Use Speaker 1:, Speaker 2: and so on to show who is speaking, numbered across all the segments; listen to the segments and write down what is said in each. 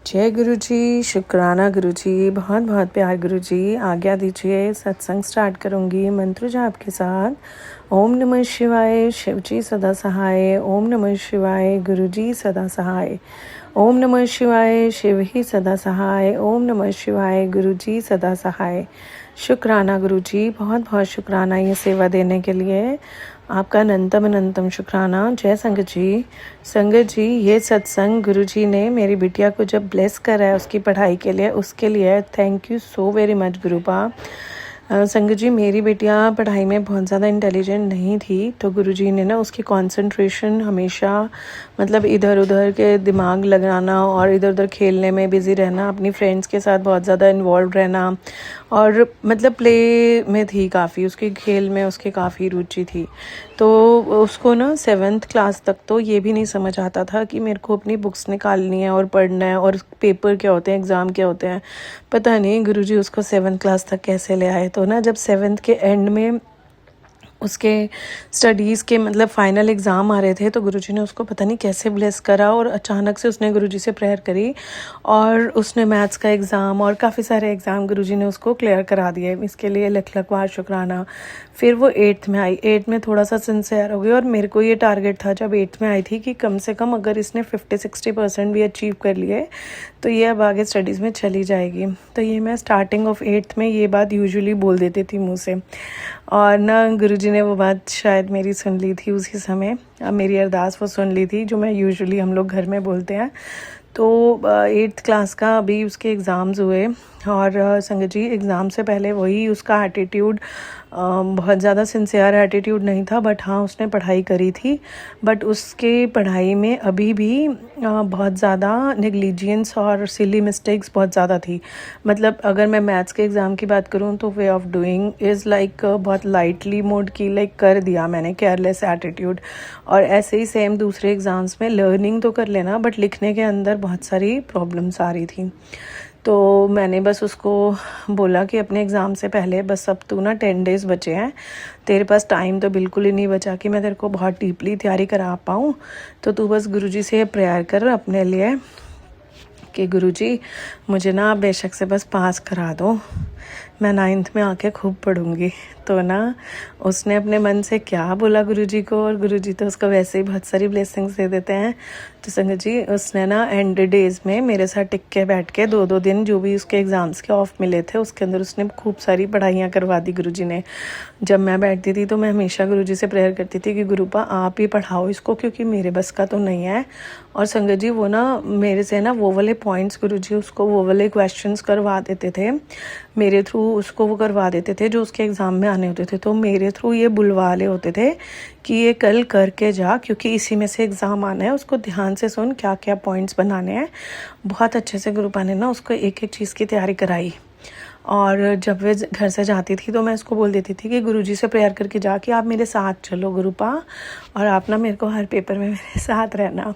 Speaker 1: जय गुरु जी, शुक्राना गुरु जी, बहुत बहुत प्यार गुरु जी। आज्ञा दीजिए, सत्संग स्टार्ट करूँगी मंत्र जाप के साथ। ओम नमः शिवाय, शिव जी सदा सहाय। ओम नमः शिवाय, गुरु जी सदा सहाय। ओम नमः शिवाय, शिव ही सदा सहाय। ओम नमः शिवाय, गुरु जी सदा सहाय। शुक्राना गुरु जी, बहुत बहुत शुक्राना ये सेवा देने के लिए। आपका अनंतम अनंतम शुक्राना। जय संगत जी। संगत जी, ये सत्संग गुरु जी ने मेरी बिटिया को जब ब्लेस करा है उसकी पढ़ाई के लिए, उसके लिए thank you so very much गुरुपा। संगत जी, मेरी बिटिया पढ़ाई में बहुत ज़्यादा इंटेलिजेंट नहीं थी, तो गुरुजी ने ना उसकी कंसंट्रेशन हमेशा मतलब इधर उधर के दिमाग लगाना और इधर उधर खेलने में बिज़ी रहना, अपनी फ्रेंड्स के साथ बहुत ज़्यादा इन्वॉल्व रहना, और मतलब प्ले में थी काफ़ी, उसकी खेल में उसकी काफ़ी रुचि थी। तो उसको ना 7th क्लास तक तो ये भी नहीं समझ आता था कि मेरे को अपनी बुक्स निकालनी है और पढ़ना है और पेपर क्या होते हैं, एग्ज़ाम क्या होते हैं। पता नहीं गुरुजी उसको 7th क्लास तक कैसे ले आए। तो ना जब 7th के एंड में उसके स्टडीज़ के मतलब फ़ाइनल एग्ज़ाम आ रहे थे, तो गुरुजी ने उसको पता नहीं कैसे ब्लेस करा और अचानक से उसने गुरुजी से प्रेयर करी और उसने मैथ्स का एग्ज़ाम और काफ़ी सारे एग्ज़ाम गुरुजी ने उसको क्लियर करा दिए। इसके लिए लख लख बार शुक्राना। फिर वो 8th में आई। 8th में थोड़ा सा सिंसियर हो गई और मेरे को ये टारगेट था जब 8th में आई थी कि कम से कम अगर इसने 50-60% भी अचीव कर लिए तो ये अब आगे स्टडीज़ में चली जाएगी। तो ये मैं स्टार्टिंग ऑफ 8th में ये बात यूजुअली बोल देती थी मुँह से, और ना गुरुजी ने वो बात शायद मेरी सुन ली थी उसी समय। अब मेरी अरदास वो सुन ली थी जो मैं यूजुअली हम लोग घर में बोलते हैं। तो 8th क्लास का अभी उसके एग्ज़ाम्स हुए और संगत जी एग्ज़ाम से पहले वही उसका एटीट्यूड बहुत ज़्यादा सिंसियर एटीट्यूड नहीं था, बट हाँ उसने पढ़ाई करी थी। बट उसके पढ़ाई में अभी भी बहुत ज़्यादा नेग्लिजेंस और सिली मिस्टेक्स बहुत ज़्यादा थी। मतलब अगर मैं मैथ्स के एग्ज़ाम की बात करूँ तो way of doing is like बहुत लाइटली मोड की, लाइक कर दिया मैंने, केयरलेस एटीट्यूड। और ऐसे ही सेम दूसरे एग्ज़ाम्स में लर्निंग तो कर लेना बट लिखने के अंदर बहुत सारी प्रॉब्लम्स आ रही थी। तो मैंने बस उसको बोला कि अपने एग्ज़ाम से पहले बस अब तू ना 10 डेज़ बचे हैं, तेरे पास टाइम तो बिल्कुल ही नहीं बचा कि मैं तेरे को बहुत डीपली तैयारी करा पाऊँ। तो तू बस गुरुजी से प्रेयर कर अपने लिए कि गुरुजी मुझे ना बेशक से बस पास करा दो, मैं 9th में आके खूब पढ़ूंगी। तो ना उसने अपने मन से क्या बोला गुरुजी को, और गुरुजी तो उसको वैसे ही बहुत सारी ब्लेसिंग्स दे देते हैं। तो संगत जी उसने ना एंड डेज़ में मेरे साथ टिक के बैठ के 2-2 दिन जो भी उसके एग्ज़ाम्स के ऑफ मिले थे उसके अंदर उसने खूब सारी पढ़ाइयाँ करवा दी गुरुजी ने। जब मैं बैठती थी तो मैं हमेशा गुरुजी से प्रेयर करती थी कि गुरुपा आप ही पढ़ाओ इसको, क्योंकि मेरे बस का तो नहीं है। और संगत जी वो ना मेरे से ना वो वाले पॉइंट्स गुरुजी उसको वो वाले क्वेश्चंस करवा देते थे मेरे थ्रू, उसको वो करवा देते थे जो उसके एग्ज़ाम में आने होते थे। तो मेरे थ्रू ये बुलवा ले होते थे कि ये कल करके जा, क्योंकि इसी में से एग्ज़ाम आना है, उसको ध्यान से सुन क्या क्या पॉइंट्स बनाने हैं। बहुत अच्छे से गुरुपा ने ना उसको एक एक चीज़ की तैयारी कराई। और जब वे घर से जाती थी तो मैं उसको बोल देती थी कि गुरुजी से प्रेयर करके जा कि आप मेरे साथ चलो गुरुपा, और आप ना मेरे को हर पेपर में मेरे साथ रहना।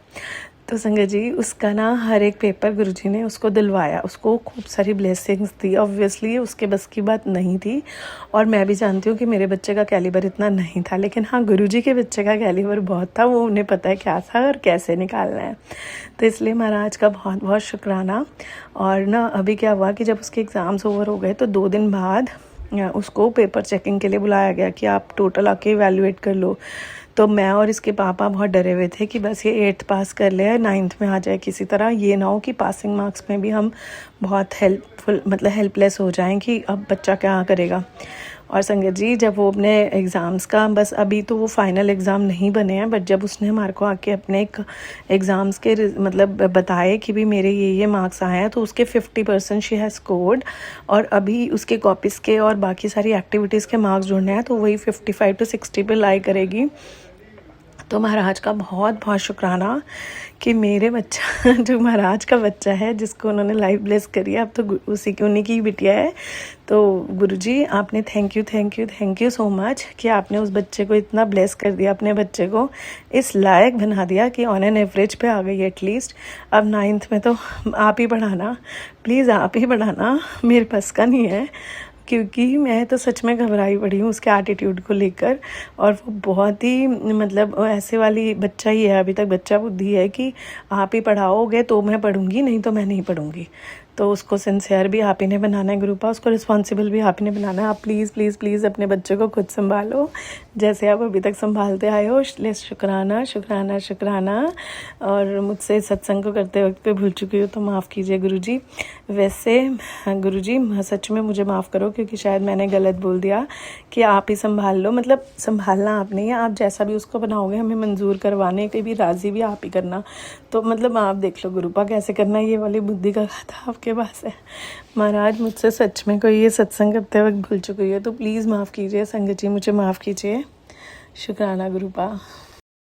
Speaker 1: तो संगत जी उसका ना हर एक पेपर गुरुजी ने उसको दिलवाया, उसको खूब सारी ब्लेसिंग्स दी। ऑब्वियसली उसके बस की बात नहीं थी और मैं भी जानती हूँ कि मेरे बच्चे का कैलिबर इतना नहीं था, लेकिन हाँ गुरुजी के बच्चे का कैलिबर बहुत था, वो उन्हें पता है क्या था और कैसे निकालना है। तो इसलिए महाराज का बहुत बहुत शुक्राना। और ना अभी क्या हुआ कि जब उसके एग्ज़ाम्स ओवर हो गए तो 2 दिन बाद उसको पेपर चेकिंग के लिए बुलाया गया कि आप टोटल आके इवैल्यूएट कर लो। तो मैं और इसके पापा बहुत डरे हुए थे कि बस ये 8th पास कर ले, 9th में आ जाए किसी तरह, ये ना हो कि पासिंग मार्क्स में भी हम बहुत हेल्पलेस हो जाएं कि अब बच्चा क्या करेगा। और संगत जी जब वो अपने एग्ज़ाम्स का बस अभी तो वो फाइनल एग्ज़ाम नहीं बने हैं, बट जब उसने हमारे को आके अपने एग्ज़ाम्स के मतलब बताए कि भी मेरे ये मार्क्स आए हैं, तो उसके 50% शी हैज़ स्कोर्ड। और अभी उसके कॉपीज़ के और बाकी सारी एक्टिविटीज़ के मार्क्स जोड़ने हैं, तो वही 55 से 60 पे लाई करेगी। तो महाराज का बहुत बहुत शुक्राना कि मेरे बच्चा जो महाराज का बच्चा है जिसको उन्होंने लाइफ ब्लेस करी है, अब तो उसी की उन्हीं की बिटिया है। तो गुरुजी आपने थैंक यू सो मच कि आपने उस बच्चे को इतना ब्लेस कर दिया, अपने बच्चे को इस लायक बना दिया कि ऑन एन एवरेज पे आ गई एटलीस्ट। अब 9th में तो आप ही पढ़ाना, प्लीज़ आप ही पढ़ाना, मेरे पास का नहीं है। क्योंकि मैं तो सच में घबराई पड़ी हूँ उसके एटीट्यूड को लेकर। और वो बहुत ही मतलब ऐसे वाली बच्चा ही है, अभी तक बच्चा बुद्धि है कि आप ही पढ़ाओगे तो मैं पढ़ूंगी, नहीं तो मैं नहीं पढ़ूंगी। तो उसको सिंसियर भी आप ही ने बनाना है ग्रुपा, उसको रिस्पॉन्सिबल भी आप ही ने बनाना है। आप प्लीज़ प्लीज़ प्लीज़ अपने बच्चे को खुद संभालो जैसे आप अभी तक संभालते आए हो। इसलिए शुक्राना शुक्राना शुक्राना। और मुझसे सत्संग को करते वक्त पे भूल चुकी हूँ तो माफ़ कीजिए गुरुजी। वैसे गुरुजी सच में मुझे माफ़ करो, क्योंकि शायद मैंने गलत बोल दिया कि आप ही संभाल लो। मतलब संभालना आप नहीं है, आप जैसा भी उसको बनाओगे हमें मंजूर करवाने के भी राज़ी भी आप ही करना। तो मतलब आप देख लो गुरुपा कैसे करना, ये वाली बुद्धि का खाता आपके पास है। महाराज मुझसे सच में कोई ये सत्संग करते वक्त भूल चुकी है तो प्लीज़ माफ़ कीजिए संगत जी, मुझे माफ़ कीजिए। शुक्राना गुरुपा।